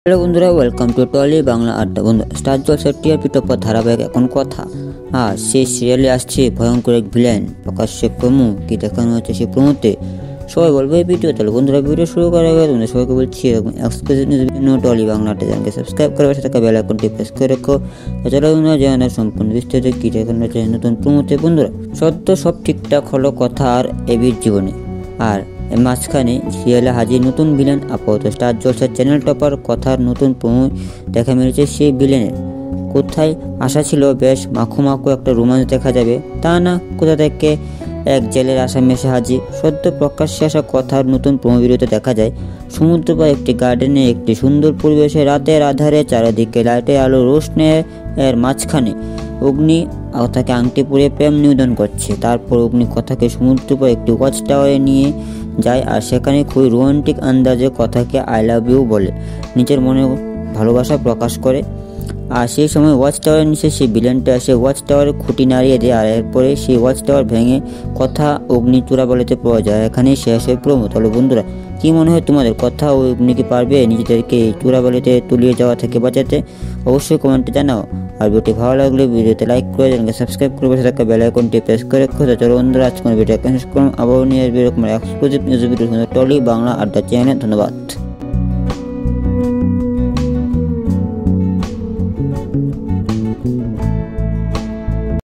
Hello বন্ধুরা, welcome to trolley Bangla আড্ডা। বন্ধু, স্টার জলসার টিআরপি টপার ধারাবাহিক এখন কথা। আর সেই সিরিয়ালে আসছে ভয়ঙ্কর এক ভিলেন, প্রকাশ্যে প্রোমো কি দেখানো হচ্ছে সেই প্রোমোতে সবাই বলবে এই ভিডিও। তাহলে বন্ধুরা, ভিডিও শুরু করার আগে তোমাদের সবাইকে বলছি এরকম এক্সক্লুসিভ নিউজের জন্য টলি বাংলা আড্ডা চ্যানেলকে সাবস্ক্রাইব করে পাশে থাকা বেল আইকনটি প্রেস করে রেখো। এছাড়া তোমরা জানো সম্পূর্ণ বিস্তারিত কি দেখানো হচ্ছে নতুন প্রোমোতে। বন্ধুরা, সত্য সব ঠিকঠাক হলো কথা আর এবির জীবনে। আর মাঝখানে সিরিয়ালে হাজির নতুন ভিলেন। আপাতত স্টার জলসার চ্যানেল টপার কথার নতুন প্রোমো দেখা মিলেছে সেই ভিলেনের। কোথায় আশা ছিল বেশ মাখো একটা রোমাঞ্চ দেখা যাবে, তা না, কোথা থেকে এক জেলের আসামি এসে হাজির। সদ্য প্রকাশ্যে আসা কথার নতুন প্রোমো ভিডিওতে দেখা যায় সমুদ্র বা একটি গার্ডেনে একটি সুন্দর পরিবেশে রাতের আধারে চারিদিকে লাইটের আলো রোশনের এর মাঝখানে অগ্নি কথাকে আংটি পরে প্রেম নিবেদন করছে। তারপর অগ্নি কথাকে সমুদ্র পর একটি ওয়াচ টাওয়ারে নিয়ে যায় আর সেখানে খুবই রোমান্টিক আন্দাজে কথাকে আই লাভ ইউ বলে নিজের মনে ভালোবাসা প্রকাশ করে। আর সেই সময় ওয়াচ টাওয়ারের নিচে সেই ভিলেনটা এসে ওয়াচ টাওয়ারের খুঁটি নাড়িয়ে দেয়। আর এরপরে সেই ওয়াচ টাওয়ার ভেঙে কথা অগ্নি চূড়াবালিতে পাওয়া যায়। এখানেই শেষ হয় প্রোমো। তাহলে বন্ধুরা, কি মনে হয় তোমাদের, কথা ও অগ্নি কি পারবে নিজেদেরকে চূড়াবালিতে তুলিয়ে যাওয়া থেকে বাঁচাতে? অবশ্যই কমেন্টে জানাও। আর ভিডিওটি ভালো লাগলে ভিডিওতে লাইক করে চ্যানেলকে সাবস্ক্রাইব করে পাশে থাকা বেল আইকনটি প্রেস করে রাখো। চলো বন্ধুরা, আজকের ভিডিও শেষ করুন। আবার নিয়ে আসবে এরকম exclusive news video Tolly Bangla Adda চ্যানেলে। ধন্যবাদ।